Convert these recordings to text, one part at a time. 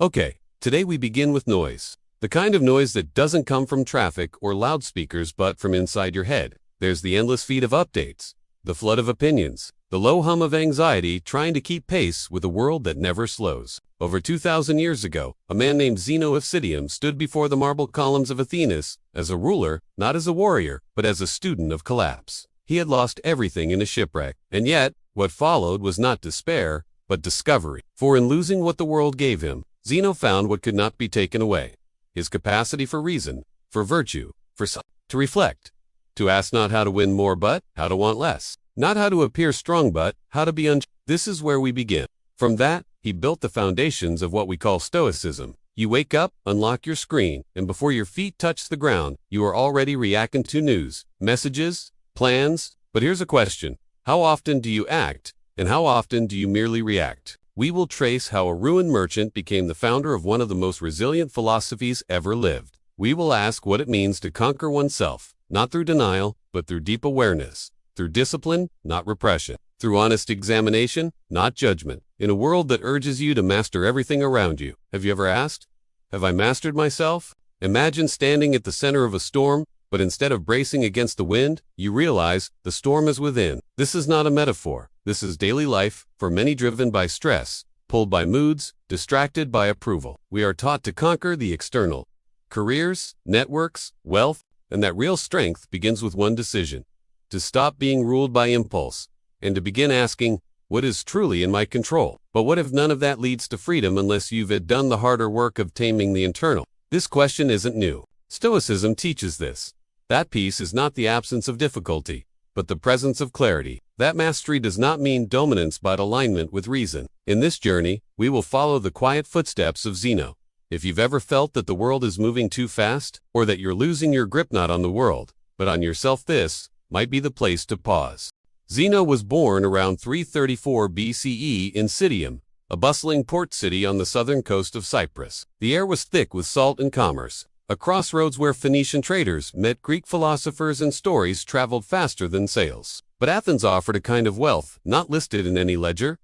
Okay, today we begin with noise. The kind of noise that doesn't come from traffic or loudspeakers but from inside your head. There's the endless feed of updates, the flood of opinions, the low hum of anxiety trying to keep pace with a world that never slows. Over 2,000 years ago, a man named Zeno of Citium stood before the marble columns of Athens as a ruler, not as a warrior, but as a student of collapse. He had lost everything in a shipwreck, and yet, what followed was not despair, but discovery. For in losing what the world gave him, Zeno found what could not be taken away: his capacity for reason, for virtue, to reflect, to ask not how to win more but how to want less, not how to appear strong but how to be unshakeable. This is where we begin. From that, he built the foundations of what we call Stoicism. You wake up, unlock your screen, and before your feet touch the ground, you are already reacting to news, messages, plans. But here's a question: how often do you act, and how often do you merely react? We will trace how a ruined merchant became the founder of one of the most resilient philosophies ever lived. We will ask what it means to conquer oneself, not through denial, but through deep awareness, through discipline, not repression, through honest examination, not judgment. In a world that urges you to master everything around you, have you ever asked, have I mastered myself? Imagine standing at the center of a storm, but instead of bracing against the wind, you realize the storm is within. This is not a metaphor. This is daily life, for many driven by stress, pulled by moods, distracted by approval. We are taught to conquer the external: careers, networks, wealth, and that real strength begins with one decision: to stop being ruled by impulse, and to begin asking, what is truly in my control? But what if none of that leads to freedom unless you've done the harder work of taming the internal? This question isn't new. Stoicism teaches this. That peace is not the absence of difficulty, but the presence of clarity. That mastery does not mean dominance but alignment with reason. In this journey, we will follow the quiet footsteps of Zeno. If you've ever felt that the world is moving too fast, or that you're losing your grip not on the world, but on yourself, this might be the place to pause. Zeno was born around 334 BCE in Citium, a bustling port city on the southern coast of Cyprus. The air was thick with salt and commerce, a crossroads where Phoenician traders met Greek philosophers and stories traveled faster than sails. But Athens offered a kind of wealth not listed in any ledger: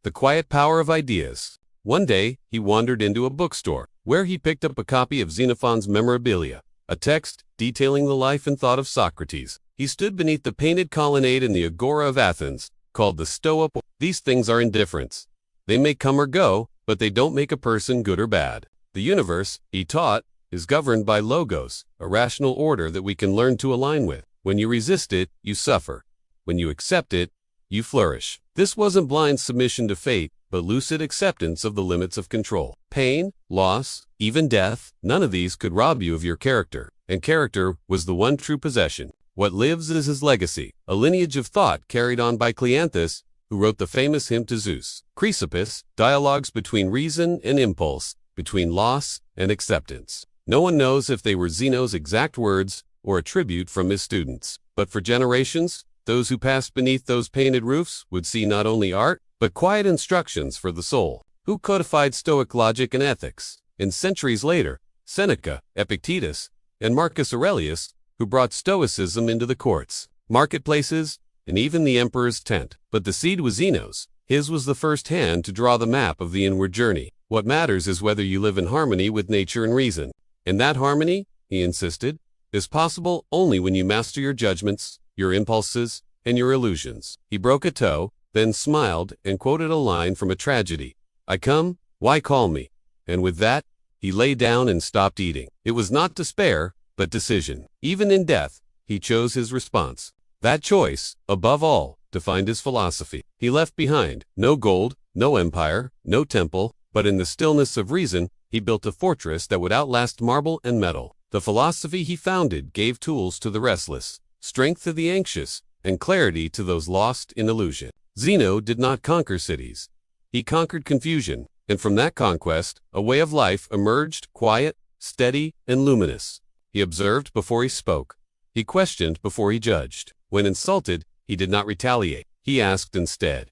the quiet power of ideas. One day, he wandered into a bookstore, where he picked up a copy of Xenophon's Memorabilia, a text detailing the life and thought of Socrates. He stood beneath the painted colonnade in the Agora of Athens, called the Stoa. These things are indifferents. They may come or go, but they don't make a person good or bad. The universe, he taught, is governed by logos, a rational order that we can learn to align with. When you resist it, you suffer. When you accept it, you flourish. This wasn't blind submission to fate, but lucid acceptance of the limits of control. Pain, loss, even death, none of these could rob you of your character. And character was the one true possession. What lives is his legacy, a lineage of thought carried on by Cleanthes, who wrote the famous hymn to Zeus. Chrysippus, dialogues between reason and impulse, between loss and acceptance. No one knows if they were Zeno's exact words or a tribute from his students. But for generations, those who passed beneath those painted roofs would see not only art, but quiet instructions for the soul. Who codified Stoic logic and ethics? And centuries later, Seneca, Epictetus, and Marcus Aurelius, who brought Stoicism into the courts, marketplaces, and even the emperor's tent. But the seed was Zeno's. His was the first hand to draw the map of the inward journey. What matters is whether you live in harmony with nature and reason. And that harmony, he insisted, is possible only when you master your judgments, your impulses, and your illusions. He broke a toe, then smiled and quoted a line from a tragedy: "I come, why call me?" And with that, he lay down and stopped eating. It was not despair, but decision. Even in death, he chose his response. That choice, above all, defined his philosophy. He left behind no gold, no empire, no temple, but in the stillness of reason, he built a fortress that would outlast marble and metal. The philosophy he founded gave tools to the restless, strength to the anxious, and clarity to those lost in illusion. Zeno did not conquer cities. He conquered confusion, and from that conquest, a way of life emerged, quiet, steady, and luminous. He observed before he spoke. He questioned before he judged. When insulted, he did not retaliate. He asked instead,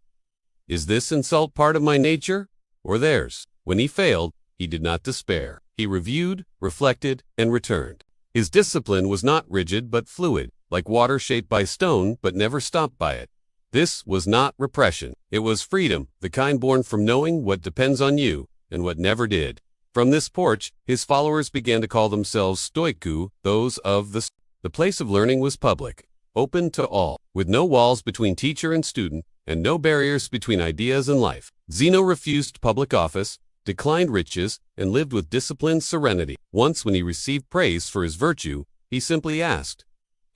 "Is this insult part of my nature, or theirs?" When he failed, he did not despair. He reviewed, reflected, and returned. His discipline was not rigid but fluid, like water shaped by stone but never stopped by it. This was not repression. It was freedom, the kind born from knowing what depends on you and what never did. From this porch, his followers began to call themselves Stoicu, those of the place of learning was public, open to all, with no walls between teacher and student, and no barriers between ideas and life. Zeno refused public office, declined riches, and lived with disciplined serenity. Once when he received praise for his virtue, he simply asked,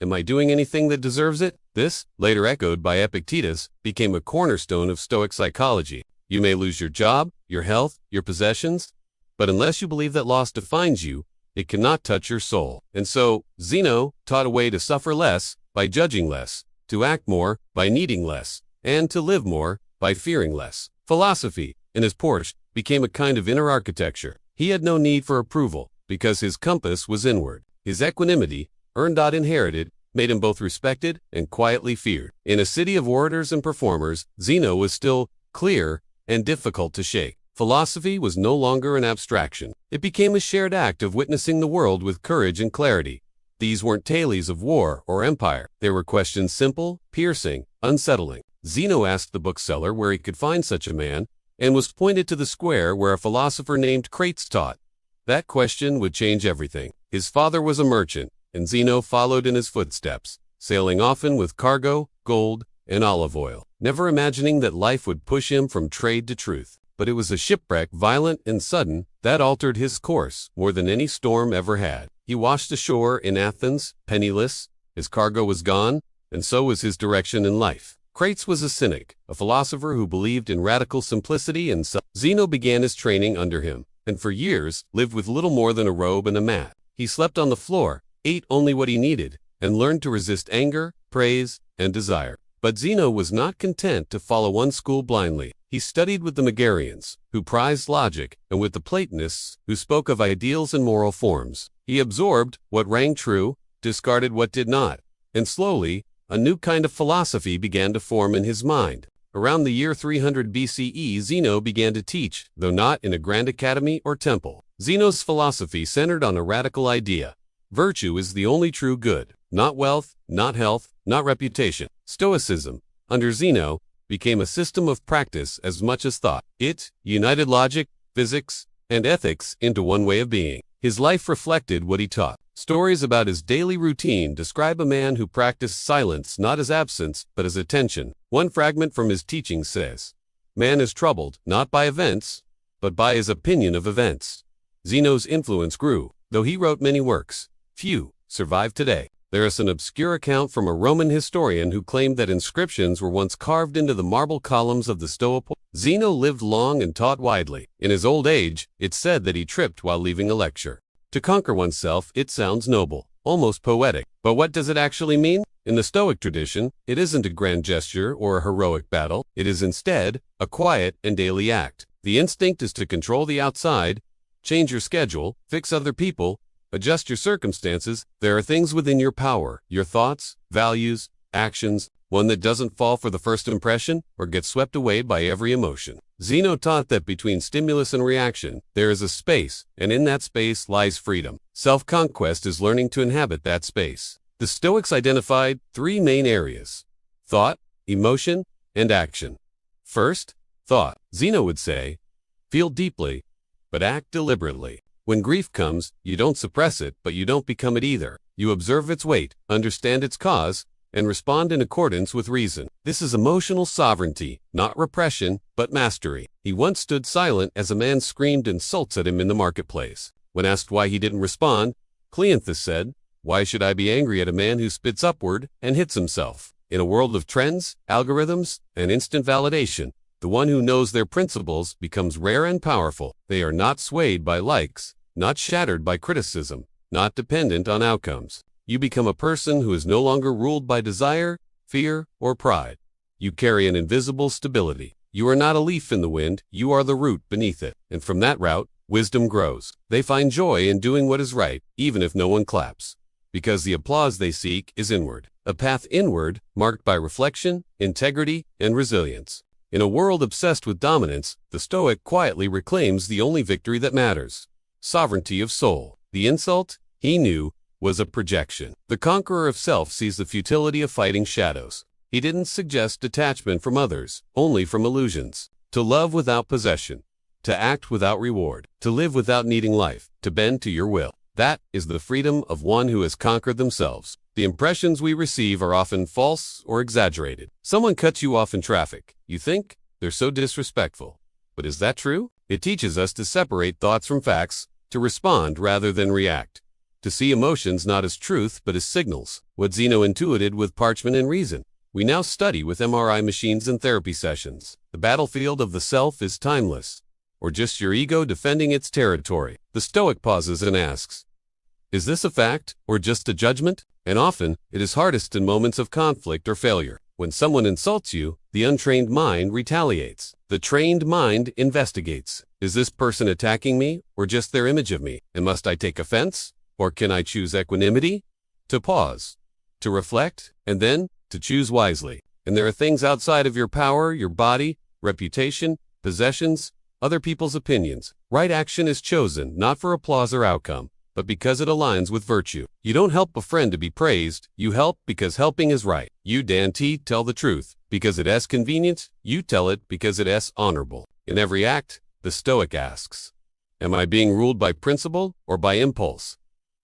"Am I doing anything that deserves it?" This, later echoed by Epictetus, became a cornerstone of Stoic psychology. You may lose your job, your health, your possessions, but unless you believe that loss defines you, it cannot touch your soul. And so, Zeno taught a way to suffer less by judging less, to act more by needing less, and to live more by fearing less. Philosophy, in his porch, became a kind of inner architecture. He had no need for approval, because his compass was inward. His equanimity, earned not inherited, made him both respected and quietly feared. In a city of orators and performers, Zeno was still clear and difficult to shake. Philosophy was no longer an abstraction. It became a shared act of witnessing the world with courage and clarity. These weren't tales of war or empire. They were questions simple, piercing, unsettling. Zeno asked the bookseller where he could find such a man, and was pointed to the square where a philosopher named Crates taught. That question would change everything. His father was a merchant, and Zeno followed in his footsteps, sailing often with cargo, gold, and olive oil, never imagining that life would push him from trade to truth. But it was a shipwreck, violent and sudden, that altered his course more than any storm ever had. He washed ashore in Athens, penniless, his cargo was gone, and so was his direction in life. Crates was a cynic, a philosopher who believed in radical simplicity and Zeno began his training under him, and for years lived with little more than a robe and a mat. He slept on the floor, ate only what he needed, and learned to resist anger, praise, and desire. But Zeno was not content to follow one school blindly. He studied with the Megarians, who prized logic, and with the Platonists, who spoke of ideals and moral forms. He absorbed what rang true, discarded what did not, and slowly, a new kind of philosophy began to form in his mind. Around the year 300 BCE, Zeno began to teach, though not in a grand academy or temple. Zeno's philosophy centered on a radical idea. Virtue is the only true good, not wealth, not health, not reputation. Stoicism, under Zeno, became a system of practice as much as thought. It united logic, physics, and ethics into one way of being. His life reflected what he taught. Stories about his daily routine describe a man who practiced silence not as absence, but as attention. One fragment from his teaching says, "Man is troubled, not by events, but by his opinion of events." Zeno's influence grew, though he wrote many works. Few survive today. There is an obscure account from a Roman historian who claimed that inscriptions were once carved into the marble columns of the Stoa. Zeno lived long and taught widely. In his old age, it's said that he tripped while leaving a lecture. To conquer oneself, it sounds noble, almost poetic. But what does it actually mean? In the Stoic tradition, it isn't a grand gesture or a heroic battle. It is instead a quiet and daily act. The instinct is to control the outside, change your schedule, fix other people, adjust your circumstances. There are things within your power, your thoughts, values, actions, one that doesn't fall for the first impression or get swept away by every emotion. Zeno taught that between stimulus and reaction, there is a space, and in that space lies freedom. Self-conquest is learning to inhabit that space. The Stoics identified three main areas: thought, emotion, and action. First, thought. Zeno would say, feel deeply, but act deliberately. When grief comes, you don't suppress it, but you don't become it either. You observe its weight, understand its cause, and respond in accordance with reason. This is emotional sovereignty, not repression, but mastery. He once stood silent as a man screamed insults at him in the marketplace. When asked why he didn't respond, Cleanthes said, "Why should I be angry at a man who spits upward and hits himself?" In a world of trends, algorithms, and instant validation, the one who knows their principles becomes rare and powerful. They are not swayed by likes, not shattered by criticism, not dependent on outcomes. You become a person who is no longer ruled by desire, fear, or pride. You carry an invisible stability. You are not a leaf in the wind, you are the root beneath it. And from that root, wisdom grows. They find joy in doing what is right, even if no one claps, because the applause they seek is inward. A path inward, marked by reflection, integrity, and resilience. In a world obsessed with dominance, the Stoic quietly reclaims the only victory that matters: sovereignty of soul. The insult, he knew, was a projection. The conqueror of self sees the futility of fighting shadows. He didn't suggest detachment from others, only from illusions. To love without possession. to act without reward, to live without needing life, to bend to your will. That is the freedom of one who has conquered themselves. The impressions we receive are often false or exaggerated. Someone cuts you off in traffic. You think they're so disrespectful. But is that true? It teaches us to separate thoughts from facts, to respond rather than react, to see emotions not as truth but as signals. What Zeno intuited with parchment and reason, we now study with MRI machines and therapy sessions. The battlefield of the self is timeless, or just your ego defending its territory. The Stoic pauses and asks, is this a fact or just a judgment? And often, it is hardest in moments of conflict or failure. When someone insults you, the untrained mind retaliates. The trained mind investigates. Is this person attacking me or just their image of me? And must I take offense? Or can I choose equanimity? To pause, to reflect, and then to choose wisely. And there are things outside of your power, your body, reputation, possessions, other people's opinions. Right action is chosen not for applause or outcome, but because it aligns with virtue. You don't help a friend to be praised, you help because helping is right. You, Dan T, tell the truth because it is convenient, you tell it because it is honorable. In every act, the Stoic asks, am I being ruled by principle or by impulse?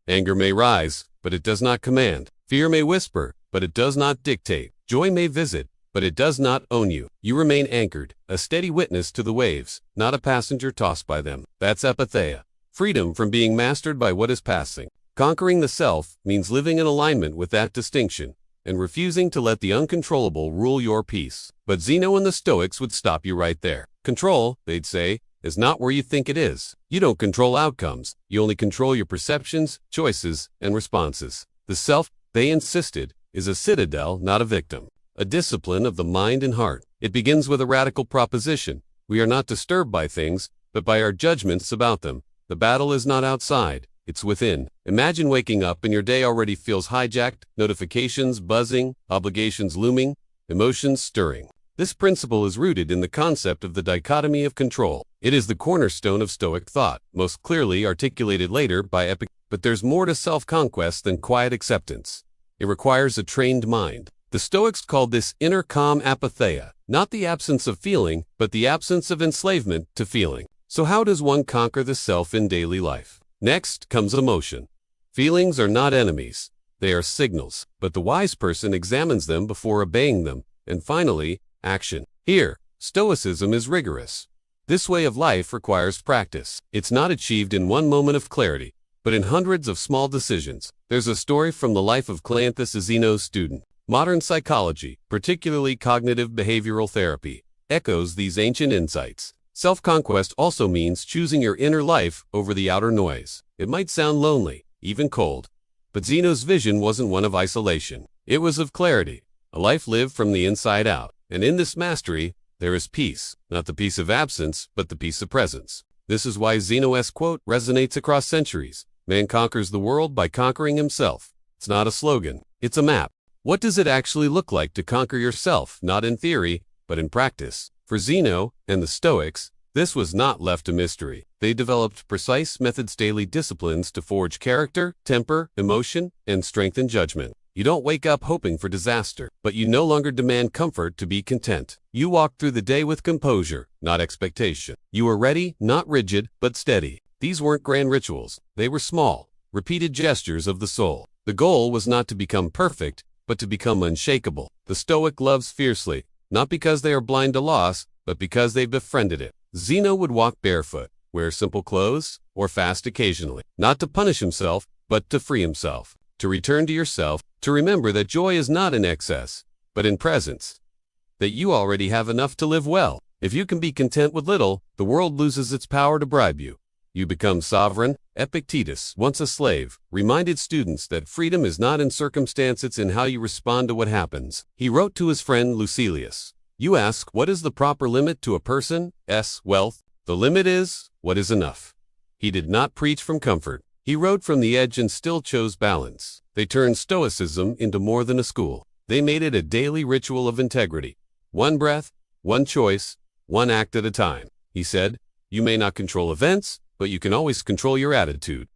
Anger may rise, but it does not command. Fear may whisper, but it does not dictate. Joy may visit, but it does not own you. You remain anchored, a steady witness to the waves, not a passenger tossed by them. That's apatheia. Freedom from being mastered by what is passing. Conquering the self means living in alignment with that distinction and refusing to let the uncontrollable rule your peace. But Zeno and the Stoics would stop you right there. Control, they'd say, is not where you think it is. You don't control outcomes. You only control your perceptions, choices, and responses. The self, they insisted, is a citadel, not a victim. A discipline of the mind and heart. It begins with a radical proposition. We are not disturbed by things, but by our judgments about them. The battle is not outside, it's within. Imagine waking up and your day already feels hijacked, notifications buzzing, obligations looming, emotions stirring. This principle is rooted in the concept of the dichotomy of control. It is the cornerstone of Stoic thought, most clearly articulated later by Epictetus. But there's more to self-conquest than quiet acceptance. It requires a trained mind. The Stoics called this inner calm apatheia, not the absence of feeling, but the absence of enslavement to feeling. So how does one conquer the self in daily life? Next comes emotion. Feelings are not enemies. They are signals, but the wise person examines them before obeying them. And finally, action. Here, Stoicism is rigorous. This way of life requires practice. It's not achieved in one moment of clarity, but in hundreds of small decisions. There's a story from the life of Cleanthes, a Zeno's student. Modern psychology, particularly cognitive behavioral therapy, echoes these ancient insights. Self-conquest also means choosing your inner life over the outer noise. It might sound lonely, even cold, but Zeno's vision wasn't one of isolation. It was of clarity, a life lived from the inside out. And in this mastery, there is peace, not the peace of absence, but the peace of presence. This is why Zeno's quote resonates across centuries. Man conquers the world by conquering himself. It's not a slogan, it's a map. What does it actually look like to conquer yourself, not in theory, but in practice? For Zeno and the Stoics, this was not left a mystery. They developed precise methods, daily disciplines to forge character, temper, emotion, and strengthen judgment. You don't wake up hoping for disaster, but you no longer demand comfort to be content. You walk through the day with composure, not expectation. You are ready, not rigid, but steady. These weren't grand rituals. They were small, repeated gestures of the soul. The goal was not to become perfect, but to become unshakable. The Stoic loves fiercely, not because they are blind to loss, but because they've befriended it. Zeno would walk barefoot, wear simple clothes, or fast occasionally, not to punish himself, but to free himself, to return to yourself, to remember that joy is not in excess, but in presence, that you already have enough to live well. If you can be content with little, the world loses its power to bribe you. You become sovereign. Epictetus, once a slave, reminded students that freedom is not in circumstance, it's in how you respond to what happens. He wrote to his friend Lucilius, you ask, what is the proper limit to a person's wealth? The limit is, what is enough? He did not preach from comfort. He wrote from the edge and still chose balance. They turned Stoicism into more than a school. They made it a daily ritual of integrity. One breath, one choice, one act at a time. He said, you may not control events, but you can always control your attitude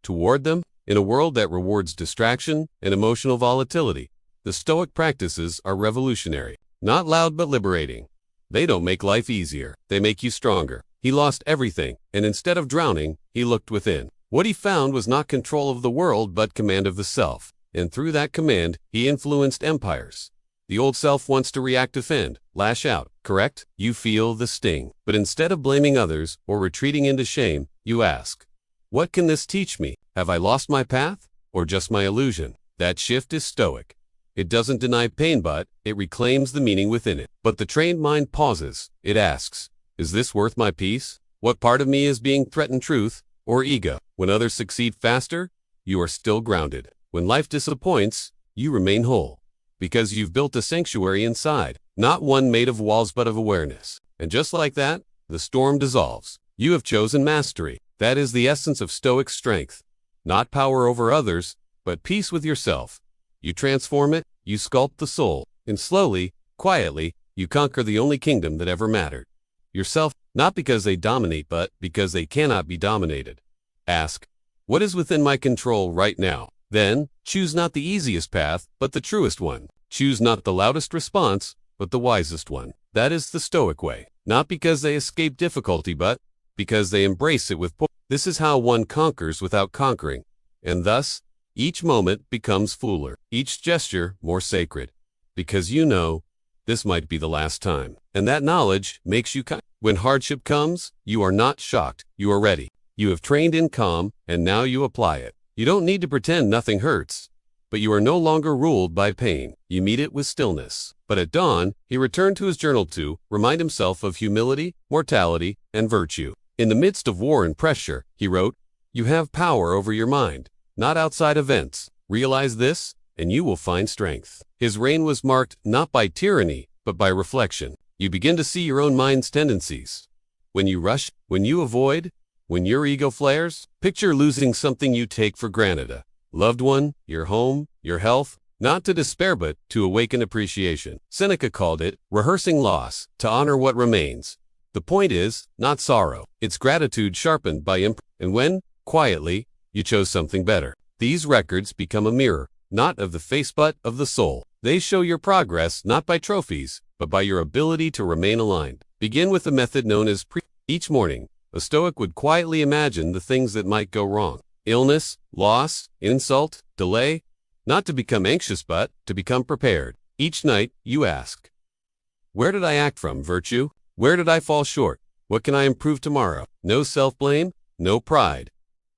toward them. In a world that rewards distraction and emotional volatility, the Stoic practices are revolutionary. Not loud but liberating. They don't make life easier. They make you stronger. He lost everything, and instead of drowning, he looked within. What he found was not control of the world but command of the self, and through that command, he influenced empires. The old self wants to react, defend, lash out, correct? You feel the sting. But instead of blaming others or retreating into shame, you ask, what can this teach me? Have I lost my path? Or just my illusion? That shift is Stoic. It doesn't deny pain, but it reclaims the meaning within it. But the trained mind pauses. It asks, is this worth my peace? What part of me is being threatened, truth or ego? When others succeed faster, you are still grounded. When life disappoints, you remain whole. Because you've built a sanctuary inside, not one made of walls but of awareness. And just like that, the storm dissolves. You have chosen mastery. That is the essence of Stoic strength. Not power over others, but peace with yourself. You transform it, you sculpt the soul, and slowly, quietly, you conquer the only kingdom that ever mattered. Yourself, not because they dominate, but because they cannot be dominated. Ask, what is within my control right now? Then, choose not the easiest path, but the truest one. Choose not the loudest response, but the wisest one. That is the Stoic way. Not because they escape difficulty, but because they embrace it with poise. This is how one conquers without conquering. And thus, each moment becomes fuller, each gesture more sacred. Because you know, this might be the last time. And that knowledge makes you kind. When hardship comes, you are not shocked, you are ready. You have trained in calm, and now you apply it. You don't need to pretend nothing hurts, but you are no longer ruled by pain. You meet it with stillness. But at dawn, he returned to his journal to remind himself of humility, mortality, and virtue. In the midst of war and pressure, he wrote, you have power over your mind, not outside events. Realize this, and you will find strength. His reign was marked not by tyranny, but by reflection. You begin to see your own mind's tendencies. When you rush, when you avoid, when your ego flares, picture losing something you take for granted, a loved one, your home, your health, not to despair but to awaken appreciation. Seneca called it rehearsing loss, to honor what remains. The point is, not sorrow, it's gratitude sharpened by and when, quietly, you chose something better. These records become a mirror, not of the face but of the soul. They show your progress not by trophies, but by your ability to remain aligned. Begin with the method known as each morning. A Stoic would quietly imagine the things that might go wrong. Illness, loss, insult, delay. Not to become anxious, but to become prepared. Each night, you ask, where did I act from, virtue? Where did I fall short? What can I improve tomorrow? No self-blame, no pride.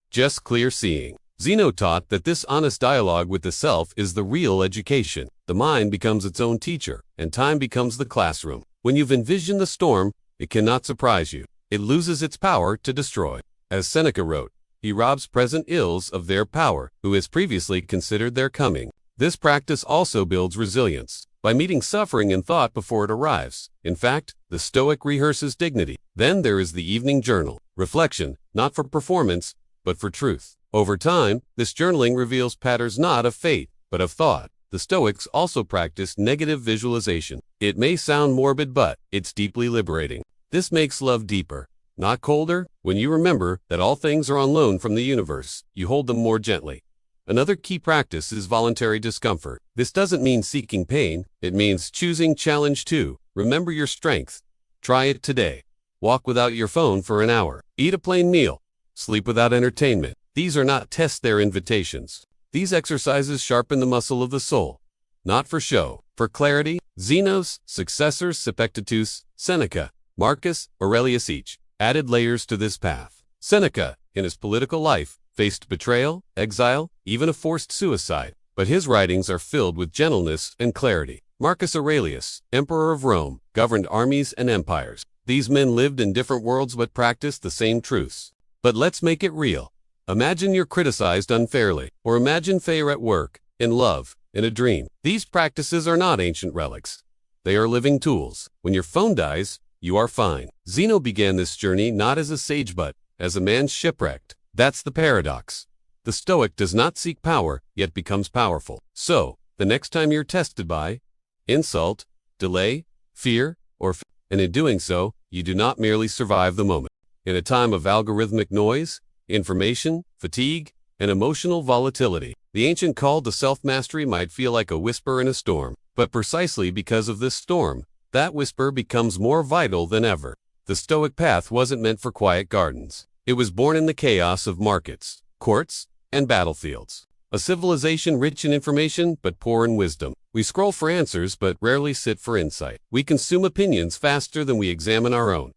Just clear seeing. Zeno taught that this honest dialogue with the self is the real education. The mind becomes its own teacher, and time becomes the classroom. When you've envisioned the storm, it cannot surprise you. It loses its power to destroy. As Seneca wrote, he robs present ills of their power, who has previously considered their coming. This practice also builds resilience, by meeting suffering in thought before it arrives. In fact, the Stoic rehearses dignity. Then there is the evening journal, reflection, not for performance, but for truth. Over time, this journaling reveals patterns not of fate, but of thought. The Stoics also practice negative visualization. It may sound morbid, but it's deeply liberating. This makes love deeper, not colder. When you remember that all things are on loan from the universe, you hold them more gently. Another key practice is voluntary discomfort. This doesn't mean seeking pain. It means choosing challenge too. Remember your strength. Try it today. Walk without your phone for an hour. Eat a plain meal. Sleep without entertainment. These are not tests, they're invitations. These exercises sharpen the muscle of the soul. Not for show, for clarity. Zeno's successors, Epictetus, Seneca, Marcus Aurelius each added layers to this path. Seneca, in his political life, faced betrayal, exile, even a forced suicide, but his writings are filled with gentleness and clarity. Marcus Aurelius, emperor of Rome, governed armies and empires. These men lived in different worlds but practiced the same truths. But let's make it real. Imagine you're criticized unfairly, or imagine failure at work, in love, in a dream. These practices are not ancient relics. They are living tools. When your phone dies, you are fine. Zeno began this journey not as a sage but as a man shipwrecked. That's the paradox. The Stoic does not seek power, yet becomes powerful. So, the next time you're tested by insult, delay, fear, and in doing so, you do not merely survive the moment. In a time of algorithmic noise, information, fatigue, and emotional volatility, the ancient call to self-mastery might feel like a whisper in a storm. But precisely because of this storm, that whisper becomes more vital than ever. The The Stoic path wasn't meant for quiet gardens. It was born in the chaos of markets, courts, and battlefields. A civilization rich in information but poor in wisdom. We scroll for answers but rarely sit for insight. We consume opinions faster than we examine our own.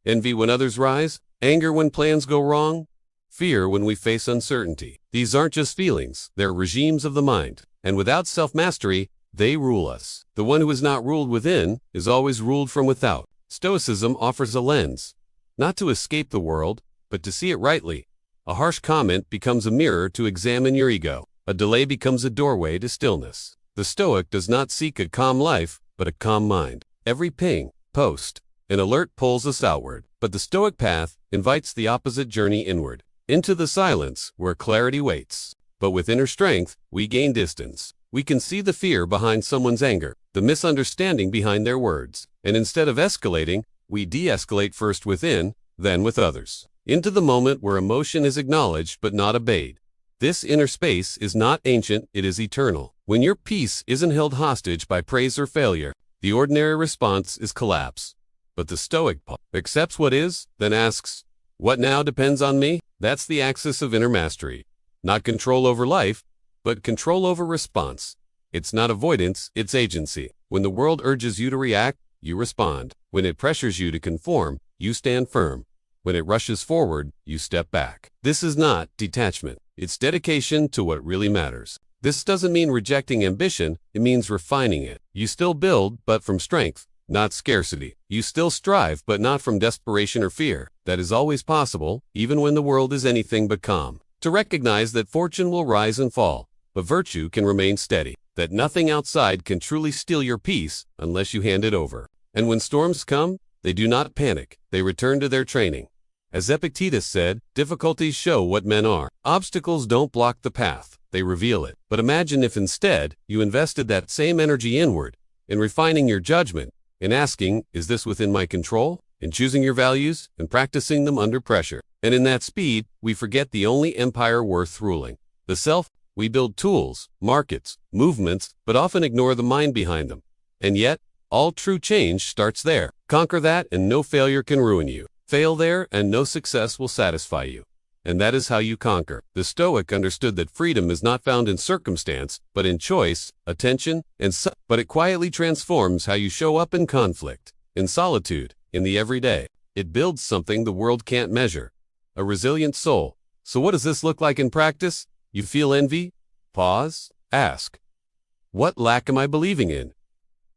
Envy when others rise, anger when plans go wrong, fear when we face uncertainty. These aren't just feelings, they're regimes of the mind. And without self-mastery, they rule us. The one who is not ruled within is always ruled from without. Stoicism offers a lens, not to escape the world, but to see it rightly. A harsh comment becomes a mirror to examine your ego. A delay becomes a doorway to stillness. The Stoic does not seek a calm life, but a calm mind. Every ping, post, and alert pulls us outward. But the Stoic path invites the opposite journey inward, into the silence where clarity waits. But with inner strength, we gain distance. We can see the fear behind someone's anger, the misunderstanding behind their words. And instead of escalating, we de-escalate first within, then with others. Into the moment where emotion is acknowledged but not obeyed. This inner space is not ancient, it is eternal. When your peace isn't held hostage by praise or failure, the ordinary response is collapse. But the Stoic accepts what is, then asks, what now depends on me? That's the axis of inner mastery. Not control over life, but control over response. It's not avoidance, it's agency. When the world urges you to react, you respond. When it pressures you to conform, you stand firm. When it rushes forward, you step back. This is not detachment. It's dedication to what really matters. This doesn't mean rejecting ambition, it means refining it. You still build, but from strength, not scarcity. You still strive, but not from desperation or fear. That is always possible, even when the world is anything but calm. To recognize that fortune will rise and fall, but virtue can remain steady. That nothing outside can truly steal your peace unless you hand it over. And when storms come, they do not panic. They return to their training. As Epictetus said, difficulties show what men are. Obstacles don't block the path, they reveal it. But imagine if instead, you invested that same energy inward, in refining your judgment, in asking, is this within my control? In choosing your values, and practicing them under pressure. And in that speed, we forget the only empire worth ruling. The self. We build tools, markets, movements, but often ignore the mind behind them. And yet, all true change starts there. Conquer that and no failure can ruin you. Fail there and no success will satisfy you. And that is how you conquer. The Stoic understood that freedom is not found in circumstance, but in choice, attention, but it quietly transforms how you show up in conflict, in solitude, in the everyday. It builds something the world can't measure. A resilient soul. So what does this look like in practice? You feel envy? Pause. Ask. What lack am I believing in?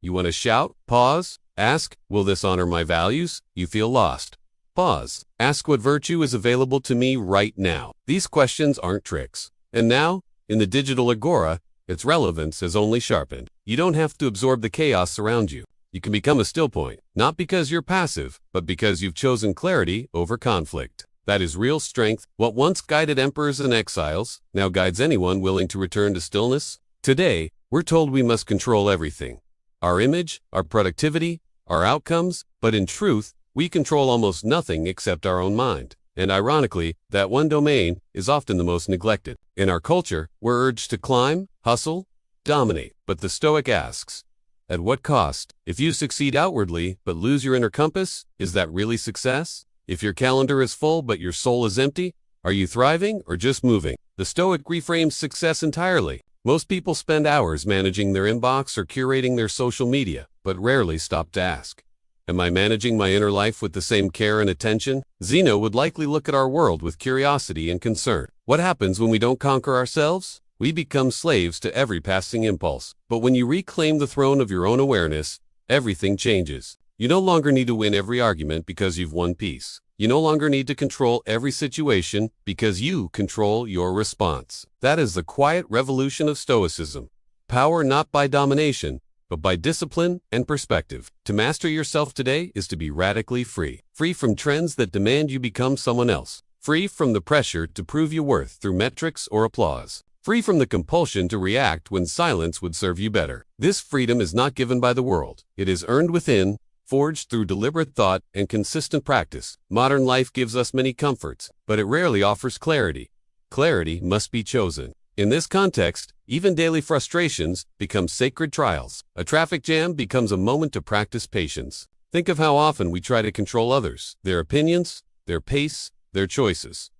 You want to shout? Pause. Ask, will this honor my values? You feel lost. Pause. Ask what virtue is available to me right now. These questions aren't tricks. And now, in the digital agora, its relevance has only sharpened. You don't have to absorb the chaos around you. You can become a still point, not because you're passive, but because you've chosen clarity over conflict. That is real strength. What once guided emperors and exiles, now guides anyone willing to return to stillness. Today, we're told we must control everything. Our image, our productivity, our outcomes, but in truth, we control almost nothing except our own mind. And ironically, that one domain is often the most neglected. In our culture, we're urged to climb, hustle, dominate. But the Stoic asks, at what cost? If you succeed outwardly but lose your inner compass, is that really success? If your calendar is full but your soul is empty, are you thriving or just moving? The Stoic reframes success entirely. Most people spend hours managing their inbox or curating their social media, but rarely stop to ask, am I managing my inner life with the same care and attention? Zeno would likely look at our world with curiosity and concern. What happens when we don't conquer ourselves? We become slaves to every passing impulse. But when you reclaim the throne of your own awareness, everything changes. You no longer need to win every argument because you've won peace. You no longer need to control every situation because you control your response. That is the quiet revolution of Stoicism. Power not by domination, but by discipline and perspective. To master yourself today is to be radically free. Free from trends that demand you become someone else. Free from the pressure to prove your worth through metrics or applause. Free from the compulsion to react when silence would serve you better. This freedom is not given by the world. It is earned within, forged through deliberate thought and consistent practice. Modern life gives us many comforts, but it rarely offers clarity. Clarity must be chosen. In this context, even daily frustrations become sacred trials. A traffic jam becomes a moment to practice patience. Think of how often we try to control others, their opinions, their pace, their choices.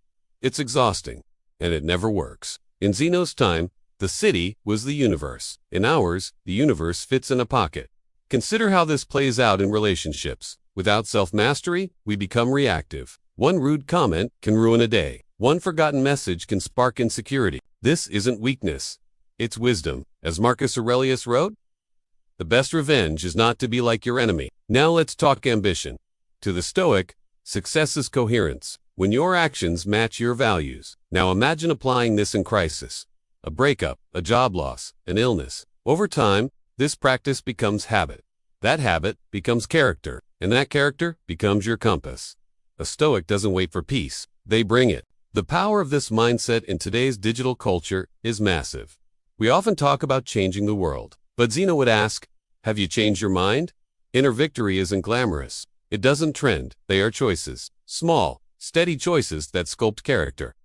It's exhausting, and it never works. In Zeno's time, the city was the universe. In ours, the universe fits in a pocket. Consider how this plays out in relationships. Without self-mastery, we become reactive. One rude comment can ruin a day. One forgotten message can spark insecurity. This isn't weakness. It's wisdom. As Marcus Aurelius wrote, "The best revenge is not to be like your enemy." Now let's talk ambition. To the Stoic, success is coherence, when your actions match your values. Now imagine applying this in crisis. A breakup, a job loss, an illness. Over time, this practice becomes habit. That habit becomes character, and that character becomes your compass. A Stoic doesn't wait for peace. They bring it. The power of this mindset in today's digital culture is massive. We often talk about changing the world, but Zeno would ask, have you changed your mind? Inner victory isn't glamorous. It doesn't trend. They are choices. Small, steady choices that sculpt character.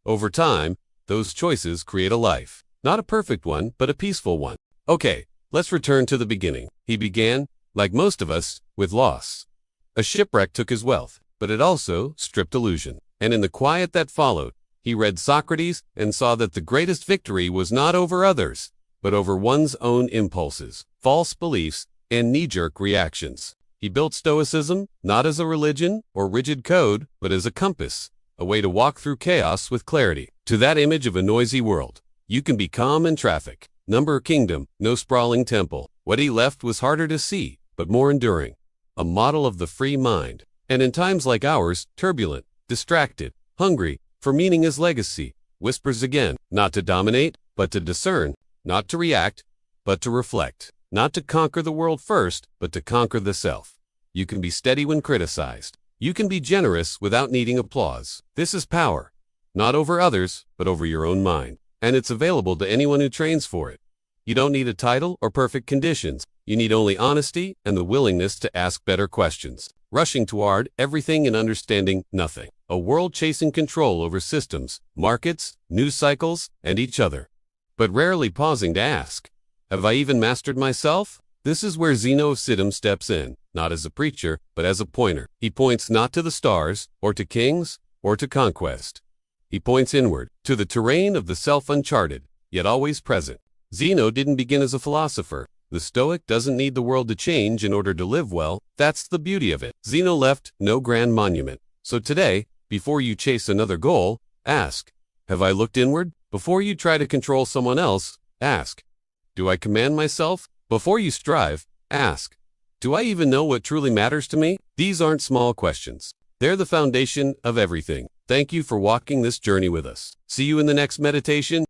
Over time, those choices create a life. Not a perfect one, but a peaceful one. Okay, let's return to the beginning. He began, like most of us, with loss. A shipwreck took his wealth, but it also stripped illusion. And in the quiet that followed, he read Socrates and saw that the greatest victory was not over others, but over one's own impulses, false beliefs, and knee-jerk reactions. He built Stoicism not as a religion or rigid code, but as a compass, a way to walk through chaos with clarity. To that image of a noisy world, you can be calm in traffic. Number kingdom, no sprawling temple. What he left was harder to see, but more enduring. A model of the free mind. And in times like ours, turbulent, distracted, hungry for meaning as legacy, whispers again, not to dominate, but to discern, not to react, but to reflect, not to conquer the world first, but to conquer the self. You can be steady when criticized. You can be generous without needing applause. This is power, not over others, but over your own mind. And it's available to anyone who trains for it. You don't need a title or perfect conditions. You need only honesty and the willingness to ask better questions. Rushing toward everything and understanding nothing. A world chasing control over systems, markets, news cycles, and each other. But rarely pausing to ask, have I even mastered myself? This is where Zeno of Citium steps in, not as a preacher, but as a pointer. He points not to the stars, or to kings, or to conquest. He points inward, to the terrain of the self uncharted, yet always present. Zeno didn't begin as a philosopher. The Stoic doesn't need the world to change in order to live well. That's the beauty of it. Zeno left no grand monument. So today, before you chase another goal, ask, have I looked inward? Before you try to control someone else, ask, do I command myself? Before you strive, ask, do I even know what truly matters to me? These aren't small questions. They're the foundation of everything. Thank you for walking this journey with us. See you in the next meditation.